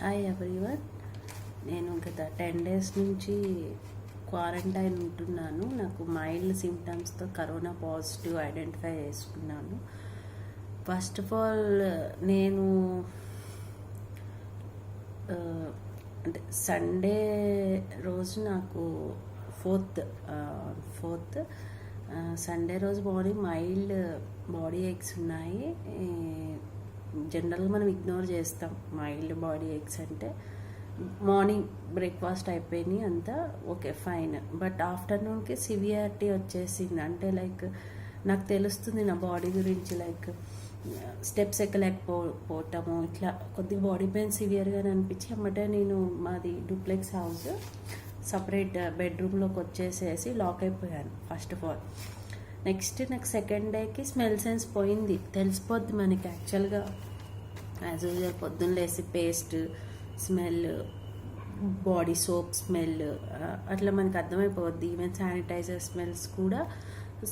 Hi everyone. నేను గత 10 days నుంచి క్వారంటైన్ ఉంటున్నాను. నాకు మైల్డ్ సిమ్టమ్స్తో కరోనా పాజిటివ్ ఐడెంటిఫై చేసుకున్నాను. ఫస్ట్ ఆఫ్ ఆల్ నేను అంటే సండే రోజు నాకు ఫోర్త్ సండే రోజు మైల్డ్ బాడీ ఏక్స్ ఉన్నాయి. జనరల్గా మనం ఇగ్నోర్ చేస్తాం మైల్డ్ బాడీ ఏక్స్ అంటే. మార్నింగ్ బ్రేక్ఫాస్ట్ అయిపోయినాయి అంతా ఓకే ఫైన్, బట్ ఆఫ్టర్నూన్కి సివియారిటీ వచ్చేసింది. అంటే లైక్ నాకు తెలుస్తుంది నా బాడీ గురించి, లైక్ స్టెప్స్ ఎక్కలేకపోవటము, ఇట్లా కొద్దిగా బాడీ పెయిన్ సివియర్గానే అనిపించి అమ్మటే నేను మాది డూప్లెక్స్ హౌస్ సపరేట్ బెడ్రూమ్లోకి వచ్చేసేసి లాక్ అయిపోయాను ఫస్ట్ ఆఫ్ ఆల్. నెక్స్ట్ నాకు సెకండ్ డేకి స్మెల్ సెన్స్ పోయింది, తెలిసిపోద్ది మనకి యాక్చువల్గా. యాజ్ యూజువల్ పొద్దున్న లేసి paste smell, body soap smell అట్లా మనకు అర్థమైపోద్ది. ఈవెన్ శానిటైజర్ స్మెల్స్ కూడా,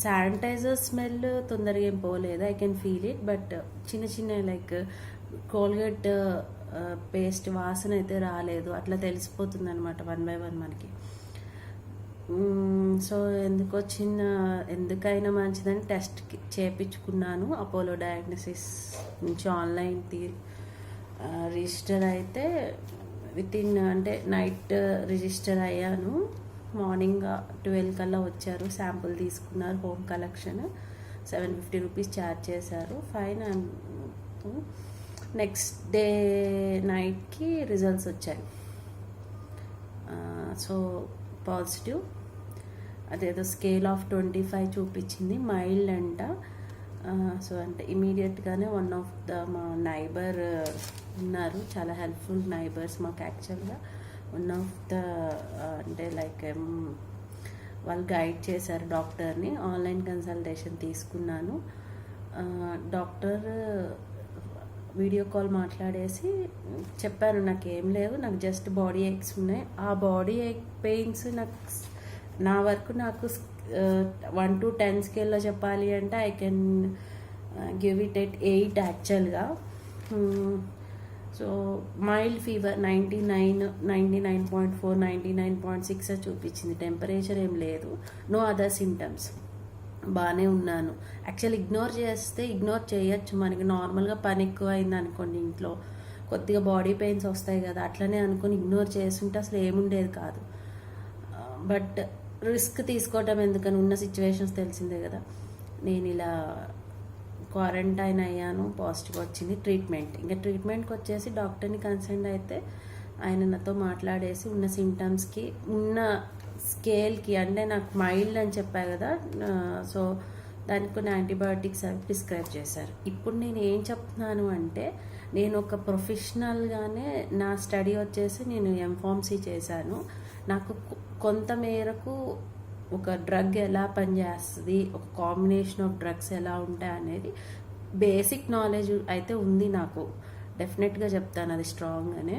శానిటైజర్ స్మెల్ తొందరగా ఏం పోలేదు, I can feel it. But చిన్న చిన్న లైక్ కోల్గేట్ పేస్ట్ వాసన అయితే రాలేదు, అట్లా తెలిసిపోతుంది అనమాట 1 by 1 మనకి. సో ఎందుకైనా మంచిదని టెస్ట్ చేయించుకున్నాను. అపోలో డయాగ్నోసిస్ నుంచి ఆన్లైన్ రిజిస్టర్ అయితే అంటే నైట్ రిజిస్టర్ అయ్యాను. మార్నింగ్ 12 కల్లా వచ్చారు, శాంపుల్ తీసుకున్నారు, హోమ్ కలెక్షన్ 750 రూపీస్ ఛార్జ్ చేశారు. ఫైన్. నెక్స్ట్ డే నైట్కి రిజల్ట్స్ వచ్చాయి. So positive. అదేదో స్కేల్ ఆఫ్ 25 చూపించింది, మైల్డ్ అంట. సో అంటే ఇమీడియట్గానే వన్ ఆఫ్ మా నైబర్ ఉన్నారు, చాలా హెల్ప్ఫుల్ నైబర్స్ మాకు యాక్చువల్గా. వన్ ఆఫ్ అంటే లైక్ వాళ్ళు గైడ్ చేశారు డాక్టర్ని. ఆన్లైన్ కన్సల్టేషన్ తీసుకున్నాను. డాక్టర్ వీడియో కాల్ మాట్లాడేసి చెప్పాను నాకు ఏం లేవు, నాకు జస్ట్ బాడీ ఏక్స్ ఉన్నాయి. ఆ బాడీ ఏక్ పెయిన్స్ నా వరకు నాకు 1 to 10 స్కేల్లో చెప్పాలి అంటే I can give it at 8 యాక్చువల్గా. సో మైల్డ్ ఫీవర్ 99, 99.4, 99.6 చూపించింది. టెంపరేచర్ ఏం లేదు, నో అదర్ సిమ్టమ్స్. బాగానే ఉన్నాను. యాక్చువల్ ఇగ్నోర్ చేయొచ్చు మనకి. నార్మల్గా పని ఎక్కువ అయింది అనుకోండి, ఇంట్లో కొద్దిగా బాడీ పెయిన్స్ వస్తాయి కదా, అట్లనే అనుకుని ఇగ్నోర్ చేస్తుంటే అసలు ఏముండేది కాదు. బట్ రిస్క్ తీసుకోవటం ఎందుకని, ఉన్న సిచ్యువేషన్స్ తెలిసిందే కదా. నేను ఇలా క్వారంటైన్ అయ్యాను, పాజిటివ్ వచ్చింది. ట్రీట్మెంట్కి వచ్చేసి డాక్టర్ని కన్సల్ట్ అయితే ఆయన నాతో మాట్లాడేసి ఉన్న సిమ్టమ్స్కి, ఉన్న స్కేల్కి, అంటే నాకు మైల్డ్ అని చెప్పా కదా, సో దానికి కొన్ని యాంటీబయాటిక్స్ అవి ప్రిస్క్రైబ్ చేశారు. ఇప్పుడు నేను ఏం చెప్తున్నాను అంటే, నేను ఒక ప్రొఫెషనల్గానే నా స్టడీ వచ్చేసి నేను ఎంఫార్మసీ చేశాను. నాకు కొంత మేరకు ఒక డ్రగ్ ఎలా పనిచేస్తుంది, ఒక కాంబినేషన్ ఆఫ్ డ్రగ్స్ ఎలా ఉంటాయి అనేది బేసిక్ నాలెడ్జ్ అయితే ఉంది నాకు. డెఫినెట్గా చెప్తాను అది స్ట్రాంగ్గానే.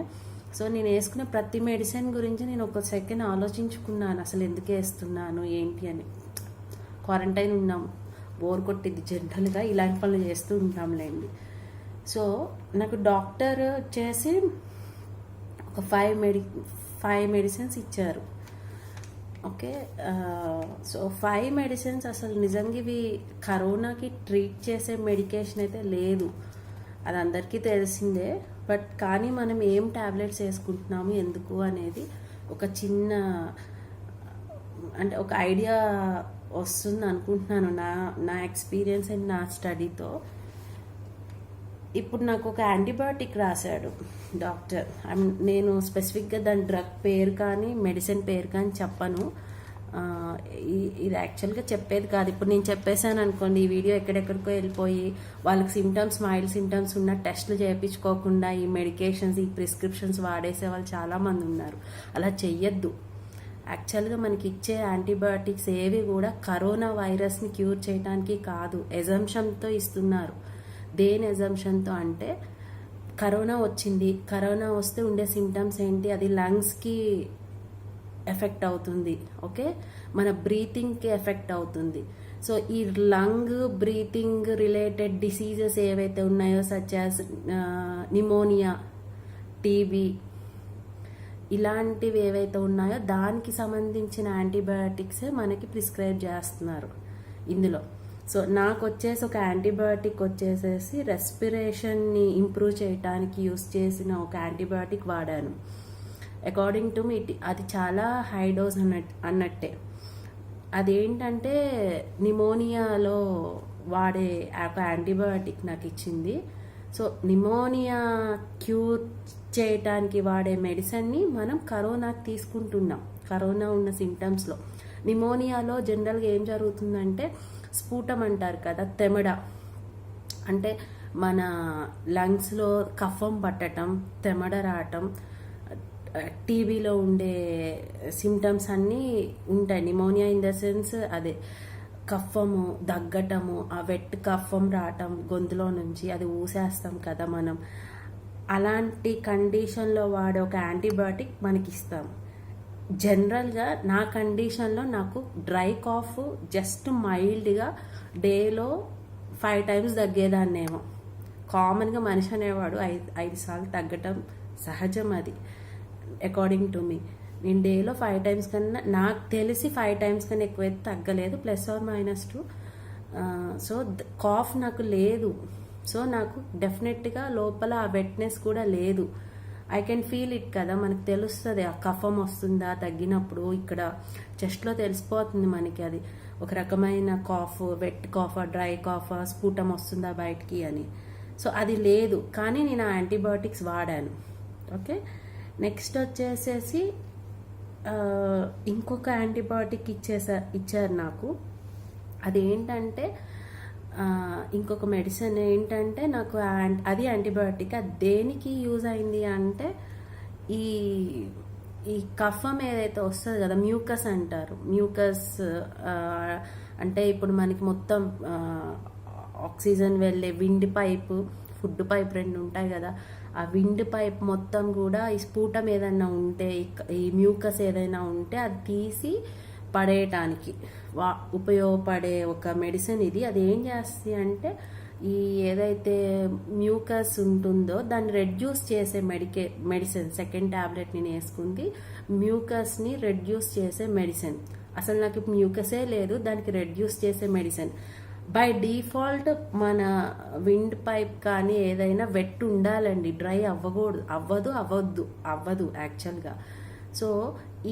సో నేను వేసుకునే ప్రతి మెడిసిన్ గురించి నేను ఒక సెకండ్ ఆలోచించుకున్నాను, అసలు ఎందుకు వేస్తున్నాను ఏంటి అని. క్వారంటైన్ ఉన్నాం, బోర్ కొట్టిద్ది జనరల్గా, ఇలాంటి పనులు చేస్తూ ఉంటాంలేండి. సో నాకు డాక్టర్ వచ్చేసి ఒక 5 మెడిసిన్స్ ఇచ్చారు. ఓకే. సో 5 మెడిసిన్స్ అసలు నిజంగా ఇవి కరోనాకి ట్రీట్ చేసే మెడికేషన్ అయితే లేదు, అది అందరికీ తెలిసిందే. బట్ కానీ మనం ఏం ట్యాబ్లెట్స్ వేసుకుంటున్నాము ఎందుకు అనేది ఒక చిన్న అంటే ఒక ఐడియా వస్తుంది అనుకుంటున్నాను నా ఎక్స్పీరియన్స్ అండ్ నా స్టడీతో. ఇప్పుడు నాకు ఒక యాంటీబయాటిక్ రాశాడు డాక్టర్. నేను స్పెసిఫిక్గా దాని డ్రగ్ పేరు కానీ మెడిసిన్ పేరు కానీ చెప్పను, ఇది యాక్చువల్గా చెప్పేది కాదు. ఇప్పుడు నేను చెప్పేశాను అనుకోండి, ఈ వీడియో ఎక్కడెక్కడికో వెళ్ళిపోయి వాళ్ళకి మైల్డ్ సిమ్టమ్స్ ఉన్న టెస్టులు చేయించుకోకుండా ఈ మెడికేషన్స్, ఈ ప్రిస్క్రిప్షన్స్ వాడేసే వాళ్ళు చాలామంది ఉన్నారు. అలా చెయ్యొద్దు. యాక్చువల్గా మనకి ఇచ్చే యాంటీబయాటిక్స్ ఏవి కూడా కరోనా వైరస్ని క్యూర్ చేయడానికి కాదు, ఎజంప్షన్తో ఇస్తున్నారు. దేని ఎజంప్షన్తో అంటే, కరోనా వచ్చింది, కరోనా వస్తే ఉండే సిమ్టమ్స్ ఏంటి, అది లంగ్స్కి ఎఫెక్ట్ అవుతుంది, ఓకే, మన బ్రీతింగ్కి ఎఫెక్ట్ అవుతుంది. సో ఈ లంగ్ బ్రీతింగ్ రిలేటెడ్ డిసీజెస్ ఏవైతే ఉన్నాయో సచ్ యాజ్ నిమోనియా, టీబీ ఇలాంటివి ఏవైతే ఉన్నాయో దానికి సంబంధించిన యాంటీబయాటిక్సే మనకి ప్రిస్క్రైబ్ చేస్తున్నారు ఇందులో. సో నాకు వచ్చేసి ఒక యాంటీబయాటిక్ వచ్చేసేసి రెస్పిరేషన్ని ఇంప్రూవ్ చేయడానికి యూస్ చేసిన ఒక యాంటీబయాటిక్ వాడాను. అకార్డింగ్ టు మీ అది చాలా హై డోస్ అన్నట్టే. అదేంటంటే నిమోనియాలో వాడే ఒక యాంటీబయాటిక్ నాకు ఇచ్చింది. సో నిమోనియా క్యూర్ చేయటానికి వాడే మెడిసిన్ని మనం కరోనాకి తీసుకుంటున్నాం. కరోనా ఉన్న సిమ్టమ్స్లో నిమోనియాలో జనరల్గా ఏం జరుగుతుందంటే స్ఫూటం అంటారు కదా, తెమడ అంటే మన లంగ్స్లో కఫం పట్టడం, తెమడ రావటం, టీబీలో ఉండే సిమ్టమ్స్ అన్నీ ఉంటాయి. నిమోనియా ఇన్ ద సెన్స్ అదే కఫము, దగ్గటము, ఆ వెట్ కఫం రావటం గొంతులో నుంచి, అది ఊసేస్తాం కదా మనం. అలాంటి కండిషన్లో వాడే ఒక యాంటీబయాటిక్ మనకి ఇస్తాం. జనరల్గా నా కండిషన్లో నాకు డ్రై కాఫ్ జస్ట్ మైల్డ్గా డేలో 5 times తగ్గేదాన్నేమో. కామన్గా మనిషి అనేవాడు 5 సార్లు తగ్గటం సహజం, అది అకార్డింగ్ టు మీ. నేను డేలో 5 times కన్నా, నాకు తెలిసి 5 times కన్నా ఎక్కువైతే తగ్గలేదు, +or-2. సో కాఫ్ నాకు లేదు. సో నాకు డెఫినెట్గా లోపల ఆ వెట్నెస్ కూడా లేదు. ఐ కెన్ ఫీల్ ఇట్ కదా, మనకు తెలుస్తుంది ఆ కఫం వస్తుందా తగ్గినప్పుడు. ఇక్కడ చెస్ట్లో తెలిసిపోతుంది మనకి అది ఒక రకమైన cough, wet cough, dry cough, sputum వస్తుందా బయటికి అని. సో అది లేదు, కానీ నేను ఆ యాంటీబయాటిక్స్ వాడాను. ఓకే, నెక్స్ట్ వచ్చేసేసి ఇంకొక యాంటీబయాటిక్ ఇచ్చారు నాకు. అదేంటంటే ఇంకొక మెడిసిన్ ఏంటంటే నాకు అది యాంటీబయాటిక్. అది దేనికి యూజ్ అయింది అంటే ఈ కఫం ఏదైతే వస్తుంది కదా, మ్యూకస్ అంటారు. మ్యూకస్ అంటే ఇప్పుడు మనకి మొత్తం ఆక్సిజన్ వెళ్ళే విండ్ పైప్, ఫుడ్ పైప్ 2 ఉంటాయి కదా, ఆ విండ్ పైప్ మొత్తం కూడా ఈ స్ఫూటం ఏదైనా ఉంటే, ఈ మ్యూకస్ ఏదైనా ఉంటే అది తీసి పడేయటానికి ఉపయోగపడే ఒక మెడిసిన్ ఇది. అది ఏం చేస్తుంది అంటే ఈ ఏదైతే మ్యూకస్ ఉంటుందో దాన్ని రెడ్యూస్ చేసే మెడిసిన్. 2nd టాబ్లెట్ నేను వేసుకుంది మ్యూకస్ని రెడ్యూస్ చేసే మెడిసిన్. అసలు నాకు ఇప్పుడు మ్యూకసే లేదు, దానికి రెడ్యూస్ చేసే మెడిసిన్. బై డిఫాల్ట్ మన విండ్ పైప్ కానీ ఏదైనా వెట్ ఉండాలండి, డ్రై అవ్వకూడదు, అవ్వదు యాక్చువల్గా. సో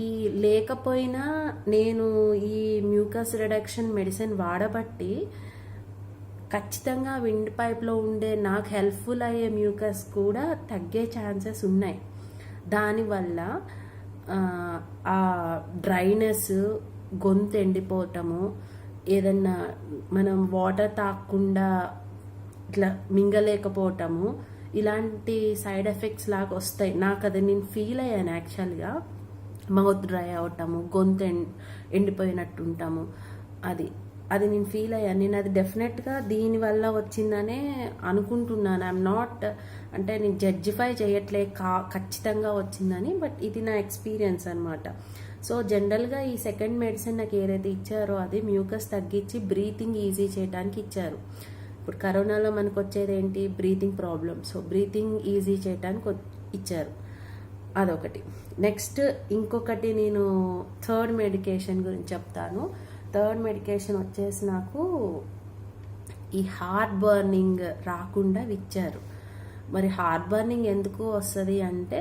ఈ లేకపోయినా నేను ఈ మ్యూకస్ రిడక్షన్ మెడిసిన్ వాడబట్టి ఖచ్చితంగా విండ్ పైప్లో ఉండే నాకు హెల్ప్ఫుల్ అయ్యే మ్యూకస్ కూడా తగ్గే ఛాన్సెస్ ఉన్నాయి. దానివల్ల ఆ డ్రైనెస్, గొంతు ఎండిపోవటము, ఏదన్నా మనం వాటర్ తాగకుండా ఇట్లా మింగలేకపోవటము, ఇలాంటి సైడ్ ఎఫెక్ట్స్ లాగా వస్తాయి. నాకు అది నేను ఫీల్ అయ్యాను యాక్చువల్గా. మౌత్ డ్రై అవటము, గొంతు ఎండిపోయినట్టు ఉంటాము, అది నేను ఫీల్ అయ్యాను. నేను అది డెఫినెట్గా దీనివల్ల వచ్చిందనే అనుకుంటున్నాను. ఐఎమ్ నాట్ అంటే నేను జడ్జిఫై చేయట్లే ఖచ్చితంగా వచ్చిందని, బట్ ఇది నా ఎక్స్పీరియన్స్ అనమాట. సో జనరల్గా ఈ 2nd మెడిసిన్ నాకు ఏదైతే ఇచ్చారో అది మ్యూకస్ తగ్గించి బ్రీతింగ్ ఈజీ చేయడానికి ఇచ్చారు. ఇప్పుడు కరోనాలో మనకు వచ్చేది ఏంటి, breathing problem. So breathing easy చేయడానికి ఇచ్చారు, అదొకటి. నెక్స్ట్ ఇంకొకటి నేను 3rd మెడికేషన్ గురించి చెప్తాను. 3rd మెడికేషన్ వచ్చేసి నాకు ఈ హార్ట్ బర్నింగ్ రాకుండా ఇచ్చారు. మరి హార్ట్ బర్నింగ్ ఎందుకు వస్తుంది అంటే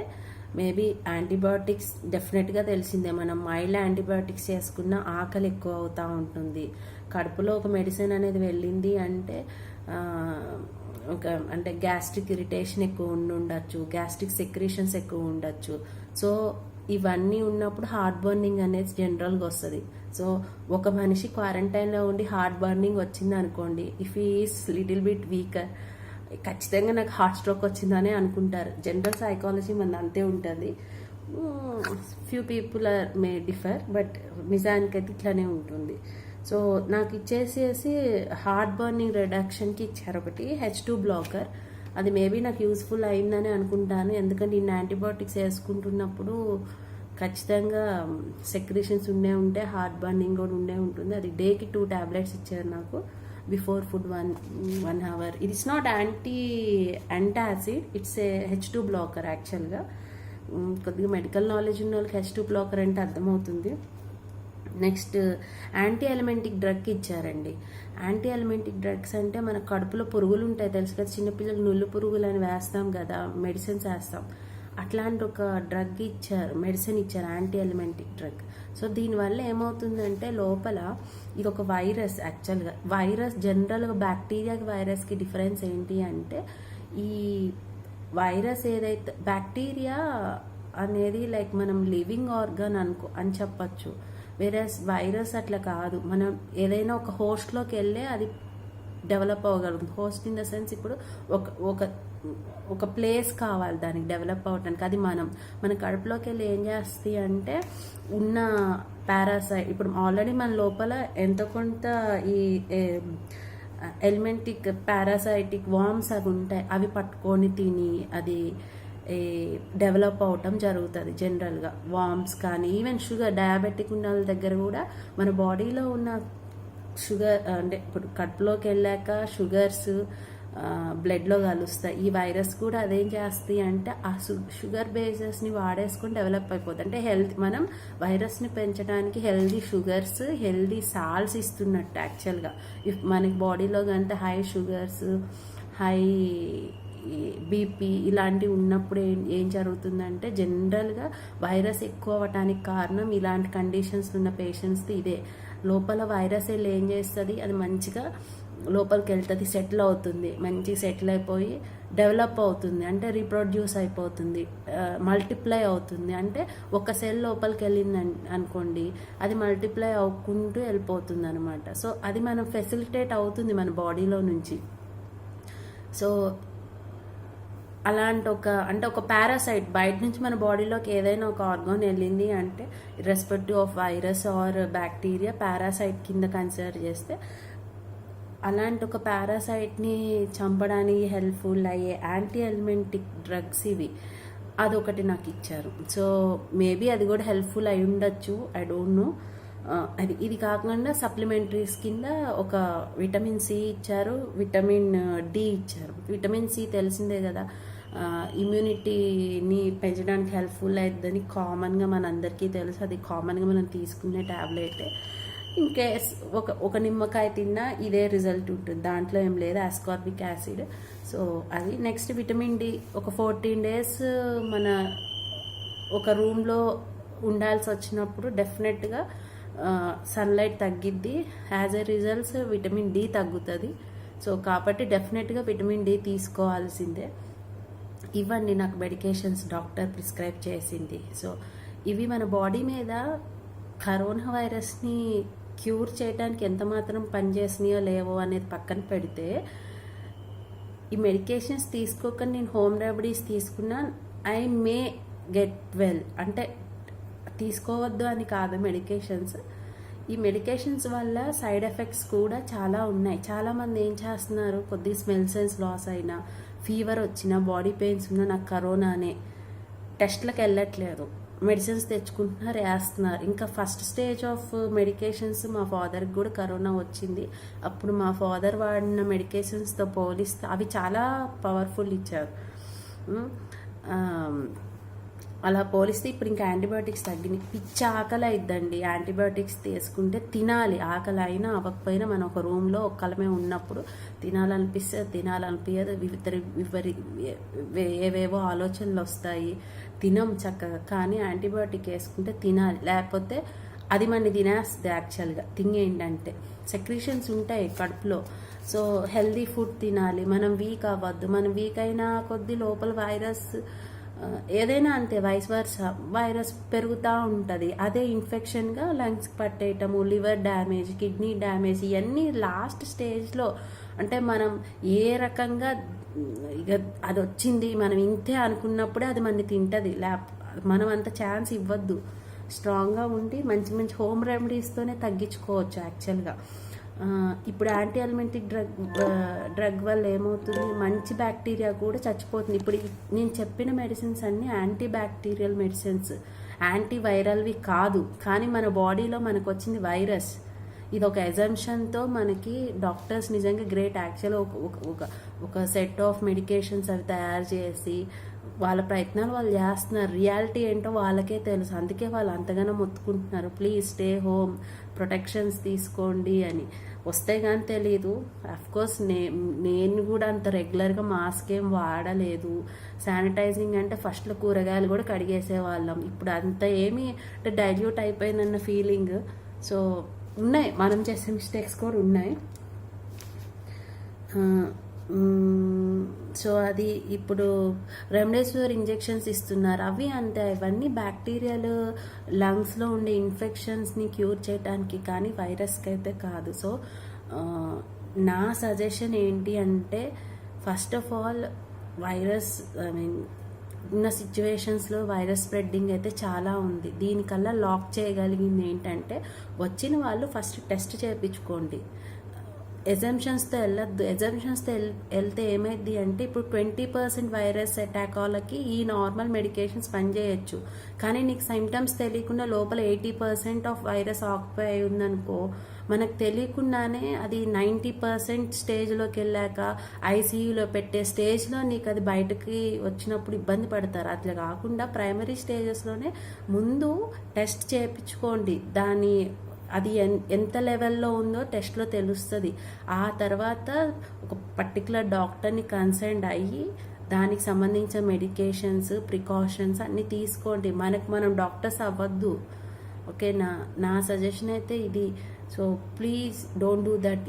మేబీ యాంటీబయాటిక్స్ డెఫినెట్గా తెలిసిందే, మనం మైల్డ్ యాంటీబయాటిక్స్ చేసుకున్న ఆకలి ఎక్కువ అవుతూ ఉంటుంది. కడుపులో ఒక మెడిసిన్ అనేది వెళ్ళింది అంటే అంటే గ్యాస్ట్రిక్ ఇరిటేషన్ ఎక్కువ ఉండొచ్చు, గ్యాస్ట్రిక్ సెక్రీషన్స్ ఎక్కువ ఉండొచ్చు. సో ఇవన్నీ ఉన్నప్పుడు హార్ట్ బర్నింగ్ అనేది జనరల్గా వస్తుంది. సో ఒక మనిషి క్వారంటైన్లో ఉండి హార్ట్ బర్నింగ్ వచ్చింది అనుకోండి, if is little bit weaker, ఖచ్చితంగా నాకు హార్ట్ స్ట్రోక్ వచ్చిందనే అనుకుంటారు. జనరల్ సైకాలజీ మన అంతే ఉంటుంది. Few people may differ, but నిజానికైతే ఇట్లానే ఉంటుంది. సో నాకు ఇచ్చేసేసి హార్ట్ బర్నింగ్ రిడక్షన్కి ఇచ్చారు ఒకటి H2 బ్లాకర్. అది మేబీ నాకు యూస్ఫుల్ అయిందని అనుకుంటాను, ఎందుకంటే ఇన్ని యాంటీబయాటిక్స్ వేసుకుంటున్నప్పుడు ఖచ్చితంగా సెక్రీషన్స్ ఉండే హార్ట్ బర్నింగ్ కూడా ఉంటుంది. అది డేకి 2 tablets ఇచ్చారు నాకు. Before food 1 hour. It is not antacid, it's a H2 blocker యాక్చువల్గా. కొద్దిగా మెడికల్ నాలెడ్జ్ ఉన్న వాళ్ళకి H2 బ్లాకర్ అంటే అర్థమవుతుంది. నెక్స్ట్ యాంటీ ఎలిమెంటిక్ డ్రగ్ ఇచ్చారండి. యాంటీ ఎలిమెంటిక్ డ్రగ్స్ అంటే మన కడుపులో పురుగులు ఉంటాయి తెలుసు కదా, చిన్నపిల్లలు నుళ్ళు పురుగులు అని వేస్తాం కదా, మెడిసిన్స్ వేస్తాం, అట్లాంటి ఒక డ్రగ్ ఇచ్చారు, మెడిసిన్ ఇచ్చారు, యాంటీ ఎలిమెంటిక్ డ్రగ్. సో దీనివల్ల ఏమవుతుందంటే లోపల ఇది ఒక వైరస్. యాక్చువల్గా వైరస్ జనరల్గా బ్యాక్టీరియాకి వైరస్కి డిఫరెన్స్ ఏంటి అంటే, ఈ వైరస్ ఏదైతే బ్యాక్టీరియా అనేది లైక్ మనం లివింగ్ ఆర్గన్ అని చెప్పచ్చు. వేరే వైరస్ అట్లా కాదు. మనం ఏదైనా ఒక హోస్ట్లోకి వెళ్ళే అది డెవలప్ అవ్వగలుగుతుంది. హోస్ట్ ఇన్ ద సెన్స్ ఇప్పుడు ఒక ఒక ప్లేస్ కావాలి దానికి డెవలప్ అవ్వటానికి. అది మన కడుపులోకి వెళ్ళి ఏం చేస్తుంది అంటే ఉన్న పారాసైట్, ఇప్పుడు ఆల్రెడీ మన లోపల ఎంతో కొంత ఈ ఎలిమెంటిక్ పారాసైటిక్ వామ్స్ అవి ఉంటాయి, అవి పట్టుకొని తిని అది డెవలప్ అవటం జరుగుతుంది జనరల్గా. వామ్స్ కానీ ఈవెన్ షుగర్, డయాబెటిక్ ఉన్న వాళ్ళ దగ్గర కూడా మన బాడీలో ఉన్న షుగర్ అంటే ఇప్పుడు కడుపులోకి వెళ్ళాక షుగర్స్ బ్లడ్లో కలుస్తాయి. ఈ వైరస్ కూడా అదేం చేస్తాయి అంటే ఆ షుగర్ బేసెస్ని వాడేసుకొని డెవలప్ అయిపోతుంది. అంటే మనం వైరస్ని పెంచడానికి హెల్దీ షుగర్స్, హెల్దీ సాల్ట్స్ ఇస్తున్నట్టు యాక్చువల్గా. ఇఫ్ మనకి బాడీలో కంటే హై షుగర్స్, హై బీపీ ఇలాంటివి ఉన్నప్పుడు ఏం జరుగుతుందంటే జనరల్గా వైరస్ ఎక్కువ అవ్వటానికి కారణం ఇలాంటి కండిషన్స్ ఉన్న పేషెంట్స్ది ఇదే. లోపల వైరస్ వెళ్ళి ఏం చేస్తుంది, అది మంచిగా లోపలికి వెళ్తుంది, సెటిల్ అవుతుంది, మంచిగా సెటిల్ అయిపోయి డెవలప్ అవుతుంది, అంటే రీప్రొడ్యూస్ అయిపోతుంది, మల్టిప్లై అవుతుంది. అంటే ఒక సెల్ లోపలికి వెళ్ళింది అనుకోండి, అది మల్టిప్లై అవ్వుకుంటూ వెళ్ళిపోతుంది అనమాట. సో అది మనం ఫెసిలిటేట్ అవుతుంది మన బాడీలో నుంచి. సో అలాంటి ఒక పారాసైట్ బయట నుంచి మన బాడీలోకి ఏదైనా ఒక ఆర్గాన్ వెళ్ళింది అంటే irrespective of virus are bacteria, parasite కింద కన్సిడర్ చేస్తే అలాంటి ఒక పారాసైట్ని చంపడానికి హెల్ప్ఫుల్ అయ్యే యాంటీ ఎలిమెంటిక్ డ్రగ్స్ ఇవి. అదొకటి నాకు ఇచ్చారు. సో మేబీ అది కూడా హెల్ప్ఫుల్ అయి ఉండొచ్చు, ఐ డోంట్ నో. ఇది కాకుండా సప్లిమెంటరీస్ కింద ఒక విటమిన్ సి ఇచ్చారు, విటమిన్ డి ఇచ్చారు. విటమిన్ సి తెలిసిందే కదా, ఇమ్యూనిటీని పెంచడానికి హెల్ప్ఫుల్ అవుతుందని కామన్గా మనందరికీ తెలుసు. అది కామన్గా మనం తీసుకునే ట్యాబ్లెటే. ఇన్కేస్ ఒక నిమ్మకాయ తిన్నా ఇదే రిజల్ట్ ఉంటుంది, దాంట్లో ఏం లేదు, ఆస్కార్బిక్ యాసిడ్. సో అది. నెక్స్ట్ విటమిన్ డి ఒక 14 days మన ఒక రూమ్లో ఉండాల్సి వచ్చినప్పుడు డెఫినెట్గా సన్లైట్ తగ్గిద్ది, as a results vitamin D తగ్గుతుంది. సో కాబట్టి డెఫినెట్గా విటమిన్ డి తీసుకోవాల్సిందే. ఇవన్నీ నాకు మెడికేషన్స్ డాక్టర్ ప్రిస్క్రైబ్ చేసింది. సో ఇవి మన బాడీ మీద కరోనా వైరస్ని క్యూర్ చేయడానికి ఎంత మాత్రం పనిచేసినాయో లేవో అనేది పక్కన పెడితే, ఈ మెడికేషన్స్ తీసుకోక నేను హోమ్ రెమెడీస్ తీసుకున్నా, ఐ మే గెట్ వెల్. అంటే తీసుకోవద్దు అని కాదు మెడికేషన్స్. ఈ మెడికేషన్స్ వల్ల సైడ్ ఎఫెక్ట్స్ కూడా చాలా ఉన్నాయి. చాలామంది ఏం చేస్తున్నారు, కొద్దిగా స్మెల్ సెన్స్ లాస్ అయినా, ఫీవర్ వచ్చినా, బాడీ పెయిన్స్ ఉన్నా నాకు కరోనా అనే టెస్ట్లకు వెళ్ళట్లేదు, మెడిసిన్స్ తెచ్చుకుంటున్నారు, వేస్తున్నారు. ఇంకా ఫస్ట్ స్టేజ్ ఆఫ్ మెడికేషన్స్ మా ఫాదర్కి కూడా కరోనా వచ్చింది. అప్పుడు మా ఫాదర్ వాడిన మెడికేషన్స్తో పోలిస్తే అవి చాలా పవర్ఫుల్ ఇచ్చారు. అలా పోలిస్తే ఇప్పుడు ఇంకా యాంటీబయాటిక్స్ తగ్గినాయి. పిచ్చి ఆకలి అయిద్దండి యాంటీబయాటిక్స్ తీసుకుంటే. తినాలి, ఆకలి అయినా అవ్వకపోయినా మనం ఒక రూమ్లో ఒక్కలమే ఉన్నప్పుడు తినాలనిపిస్తే తినాలనిపించదు, ఏవేవో ఆలోచనలు వస్తాయి, తినం చక్కగా. కానీ యాంటీబయాటిక్ వేసుకుంటే తినాలి, లేకపోతే అది మనని తినేస్తుంది. యాక్చువల్గా థింగ్ ఏంటంటే సెక్రీషన్స్ ఉంటాయి కడుపులో. సో హెల్దీ ఫుడ్ తినాలి, మనం వీక్ అవ్వద్దు. మనం వీక్ అయినా కొద్ది లోపల వైరస్ ఏదైనా అంతే, వైరస్ పెరుగుతూ ఉంటుంది. అదే ఇన్ఫెక్షన్గా లంగ్స్కి పట్టేయటము, లివర్ డ్యామేజ్, కిడ్నీ డ్యామేజ్, ఇవన్నీ లాస్ట్ స్టేజ్లో. అంటే మనం ఏ రకంగా ఇక అది వచ్చింది మనం ఇంతే అనుకున్నప్పుడే అది మనని తింటుంది. మనం అంత ఛాన్స్ ఇవ్వద్దు, స్ట్రాంగ్గా ఉండి మంచి మంచి హోమ్ రెమెడీస్తోనే తగ్గించుకోవచ్చు యాక్చువల్గా. ఇప్పుడు యాంటీ ఎలిమెంటిక్ డ్రగ్ వల్ల ఏమవుతుంది, మంచి బ్యాక్టీరియా కూడా చచ్చిపోతుంది. ఇప్పుడు నేను చెప్పిన మెడిసిన్స్ అన్నీ యాంటీ బ్యాక్టీరియల్ మెడిసిన్స్, యాంటీ వైరల్వి కాదు. కానీ మన బాడీలో మనకు వచ్చింది వైరస్. ఇది ఒక ఎజంప్షన్తో మనకి డాక్టర్స్ నిజంగా గ్రేట్. యాక్చువల్గా ఒక సెట్ ఆఫ్ మెడికేషన్స్ అవి తయారు చేసి వాళ్ళ ప్రయత్నాలు వాళ్ళు చేస్తున్నారు. రియాలిటీ ఏంటో వాళ్ళకే తెలుసు, అందుకే వాళ్ళు అంతగానో మొత్తుకుంటున్నారు ప్లీజ్ స్టే హోమ్, ప్రొటెక్షన్స్ తీసుకోండి అని. వస్తే కానీ తెలీదు. అఫ్కోర్స్ నేను కూడా అంత రెగ్యులర్గా మాస్క్ ఏం వాడలేదు. శానిటైజింగ్ అంటే ఫస్ట్లో కూరగాయలు కూడా కడిగేసేవాళ్ళం, ఇప్పుడు అంత ఏమీ అంటే డైల్యూట్ అయిపోయిందన్న ఫీలింగ్. సో ఉన్నాయి, మనం చేసే మిస్టేక్స్ కూడా ఉన్నాయి. సో అది ఇప్పుడు రెమ్డెసివిర్ ఇంజెక్షన్స్ ఇస్తున్నారు, అవి అంతే. ఇవన్నీ బ్యాక్టీరియల్ లంగ్స్లో ఉండే ఇన్ఫెక్షన్స్ని క్యూర్ చేయడానికి కానీ వైరస్కి అయితే కాదు. సో నా సజెషన్ ఏంటి అంటే, ఫస్ట్ ఆఫ్ ఆల్ వైరస్ ఉన్న సిచ్యువేషన్స్లో వైరస్ స్ప్రెడ్డింగ్ అయితే చాలా ఉంది. దీనికల్లా లాక్ చేయగలిగింది ఏంటంటే, వచ్చిన వాళ్ళు ఫస్ట్ టెస్ట్ చేయించుకోండి. ఎజంప్షన్స్తో వెళ్ళొద్దు. ఎజంప్షన్స్తో వెళ్తే ఏమైంది అంటే, ఇప్పుడు 20% వైరస్ అటాక్ వాళ్ళకి ఈ నార్మల్ మెడికేషన్స్ పనిచేయచ్చు, కానీ నీకు సిమ్టమ్స్ తెలియకుండా లోపల 80% ఆఫ్ వైరస్ ఆక్యుపై అయి ఉందనుకో, మనకు తెలియకుండానే అది 90% స్టేజ్లోకి వెళ్ళాక ఐసీయూలో పెట్టే స్టేజ్లో నీకు అది బయటకి వచ్చినప్పుడు ఇబ్బంది పడతారు. అట్లా కాకుండా ప్రైమరీ స్టేజెస్లోనే ముందు టెస్ట్ చేయించుకోండి. అది ఎంత లెవెల్లో ఉందో టెస్ట్లో తెలుస్తుంది. ఆ తర్వాత ఒక పర్టికులర్ డాక్టర్ని కన్సల్ట్ అయ్యి దానికి సంబంధించిన మెడికేషన్స్, ప్రికాషన్స్ అన్నీ తీసుకోండి. మనం డాక్టర్స్ అవ్వద్దు. ఓకే, నా సజెషన్ అయితే ఇది. So please don't do that.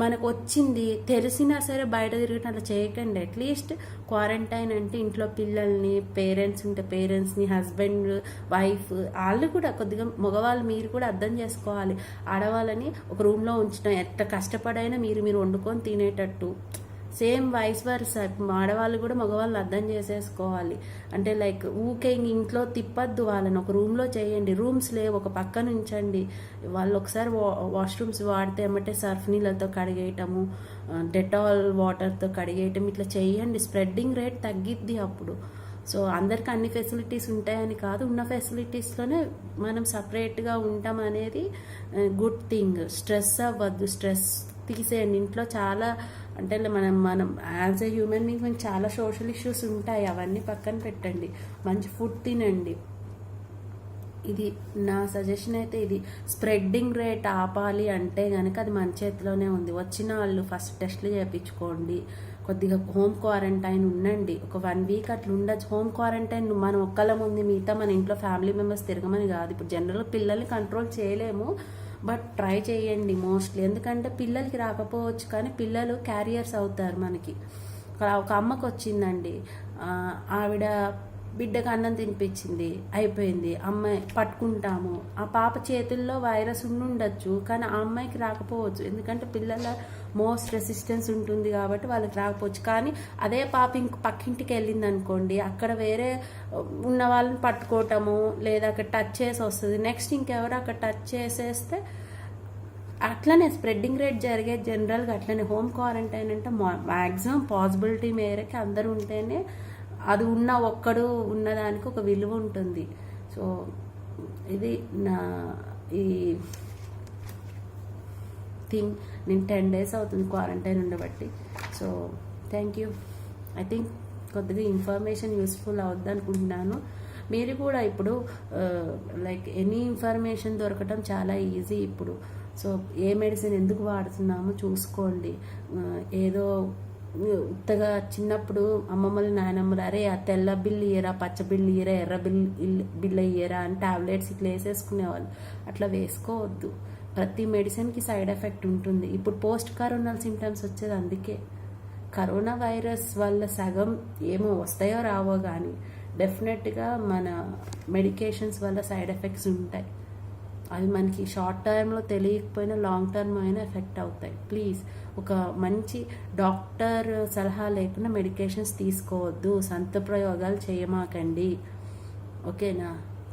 మనకు వచ్చింది తెలిసినా సరే బయట తిరిగితే అట్లా చేయకండి. అట్లీస్ట్ క్వారంటైన్ అంటే ఇంట్లో పిల్లల్ని, పేరెంట్స్ ఉంటే పేరెంట్స్ని, హస్బెండ్, వైఫ్ వాళ్ళు కూడా కొద్దిగా మగవాళ్ళు మీరు కూడా అర్థం చేసుకోవాలి. ఆడవాళ్ళని ఒక రూమ్లో ఉంచడం ఎంత కష్టపడైనా మీరు వండుకొని తినేటట్టు. సేమ్ వైస్ వర్స, ఆడవాళ్ళు కూడా మగవాళ్ళు అర్థం చేసేసుకోవాలి. అంటే లైక్ ఊకే ఇంట్లో తిప్పద్దు వాళ్ళని, ఒక రూమ్లో చేయండి. రూమ్స్ లేవు, ఒక పక్కన ఉంచండి. వాళ్ళు ఒకసారి వాష్రూమ్స్ వాడితే ఏమంటే సర్ఫ్ నీళ్ళతో కడిగేయటము, డెటాల్ వాటర్తో కడిగేయటం ఇట్లా చేయండి. స్ప్రెడ్డింగ్ రేట్ తగ్గిద్ది అప్పుడు. సో అందరికి అన్ని ఫెసిలిటీస్ ఉంటాయని కాదు, ఉన్న ఫెసిలిటీస్లోనే మనం సపరేట్గా ఉంటాం అనేది గుడ్ థింగ్. స్ట్రెస్ అవ్వద్దు, స్ట్రెస్ తీసేయండి. ఇంట్లో చాలా అంటే మనం యాజ్ ఎ హ్యూమన్ బీయింగ్ మనకి చాలా సోషల్ ఇష్యూస్ ఉంటాయి, అవన్నీ పక్కన పెట్టండి. మంచి ఫుడ్ తినండి. ఇది నా సజెషన్ అయితే ఇది. స్ప్రెడ్డింగ్ రేట్ ఆపాలి అంటే కనుక అది మన చేతిలోనే ఉంది. వచ్చిన వాళ్ళు ఫస్ట్ టెస్ట్లు చేయించుకోండి, కొద్దిగా హోమ్ క్వారంటైన్ ఉండండి. ఒక 1 వీక్ అట్లా ఉండొచ్చు. హోమ్ క్వారంటైన్ మనం ఒక్కళ్ళం ఉంది, మిగతా మన ఇంట్లో ఫ్యామిలీ మెంబర్స్ తిరగమని కాదు. ఇప్పుడు జనరల్గా పిల్లల్ని కంట్రోల్ చేయలేము, బట్ ట్రై చేయండి మోస్ట్లీ. ఎందుకంటే పిల్లలకి రాకపోవచ్చు, కానీ పిల్లలు క్యారియర్స్ అవుతారు మనకి. ఒక అమ్మకు వచ్చిందండి, ఆవిడ బిడ్డకు అన్నం తినిపించింది, అయిపోయింది. అమ్మాయి పట్టుకుంటాము, ఆ పాప చేతుల్లో వైరస్ ఉండొచ్చు, కానీ ఆ అమ్మాయికి రాకపోవచ్చు. ఎందుకంటే పిల్లల మోస్ట్ రెసిస్టెన్స్ ఉంటుంది కాబట్టి వాళ్ళకి రాకపోవచ్చు. కానీ అదే పాప పక్కింటికి వెళ్ళింది అనుకోండి, అక్కడ వేరే ఉన్న వాళ్ళని పట్టుకోవటము, లేదా అక్కడ టచ్ చేసి వస్తుంది. నెక్స్ట్ ఇంకెవరు అక్కడ టచ్ చేసేస్తే అట్లనే స్ప్రెడ్డింగ్ రేట్ జరిగేది జనరల్గా అట్లనే. హోమ్ క్వారంటైన్ అంటే మ్యాక్సిమం పాసిబిలిటీ మేరకి అందరూ ఉంటేనే అది ఒక్కడు ఉన్నదానికి ఒక విలువ ఉంటుంది. సో ఇది నా ఈ థింగ్. నేను 10 days అవుతుంది క్వారంటైన్ ఉండబట్టి. So thank you. I think కొద్దిగా ఇన్ఫర్మేషన్ యూస్ఫుల్ అవుద్ది అనుకుంటున్నాను. మీరు కూడా ఇప్పుడు లైక్ ఎనీ ఇన్ఫర్మేషన్ దొరకటం చాలా ఈజీ ఇప్పుడు. సో ఏ మెడిసిన్ ఎందుకు వాడుతున్నామో చూసుకోండి. ఏదో ఉత్తగా చిన్నప్పుడు అమ్మమ్మలు, నాయనమ్మలు అరే ఆ తెల్ల బిల్లు ఇయ్యరా, పచ్చ బిల్లు ఇయ్యరా, ఎర్ర బిల్లు ఇయ్యరా అని టాబ్లెట్స్ ఇట్లా వేసేసుకునేవాళ్ళు. అట్లా వేసుకోవద్దు. ప్రతి మెడిసిన్కి సైడ్ ఎఫెక్ట్ ఉంటుంది. ఇప్పుడు పోస్ట్ కరోనా సిమ్టమ్స్ వచ్చేది అందుకే. కరోనా వైరస్ వల్ల సగం ఏమో వస్తాయో రావో కానీ డెఫినెట్గా మన మెడికేషన్స్ వల్ల సైడ్ ఎఫెక్ట్స్ ఉంటాయి. అవి మనకి షార్ట్ టర్మ్లో తెలియకపోయినా లాంగ్ టర్మ్ అయినా ఎఫెక్ట్ అవుతాయి. ప్లీజ్ ఒక మంచి డాక్టర్ సలహా లేకుండా మెడికేషన్స్ తీసుకోవద్దు. సొంత ప్రయోగాలు చేయమాకండి, ఓకేనా?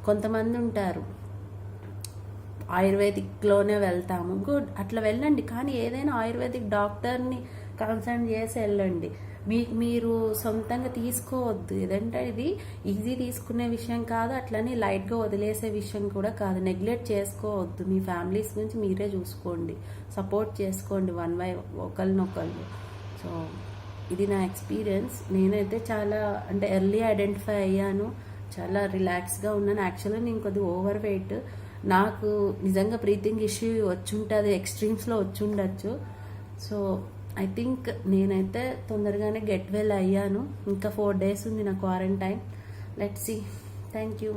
కొంతమంది ఉంటారు ఆయుర్వేదిక్లోనే వెళ్తాము, గుడ్, అట్లా వెళ్ళండి. కానీ ఏదైనా ఆయుర్వేదిక్ డాక్టర్ని కన్సల్ట్ చేసి వెళ్ళండి. మీరు సొంతంగా తీసుకోవద్దు. ఏదంటే ఇది ఈజీ తీసుకునే విషయం కాదు, అట్లని లైట్గా వదిలేసే విషయం కూడా కాదు. నెగ్లెక్ట్ చేసుకోవద్దు. మీ ఫ్యామిలీస్ గురించి మీరే చూసుకోండి, సపోర్ట్ చేసుకోండి ఒకరినొకళ్ళు. సో ఇది నా ఎక్స్పీరియన్స్. నేనైతే చాలా అంటే ఎర్లీ ఐడెంటిఫై అయ్యాను, చాలా రిలాక్స్గా ఉన్నాను. యాక్చువల్గా నేను కొద్దిగా ఓవర్ వెయిట్, నాకు నిజంగా బ్రీతింగ్ ఇష్యూ వచ్చుంటుంది, ఎక్స్ట్రీమ్స్లో వచ్చుండొచ్చు. సో ఐ థింక్ నేనైతే తొందరగానే గెట్ వెల్ అయ్యాను. ఇంకా 4 days ఉంది నా quarantine. Let's see. Thank you.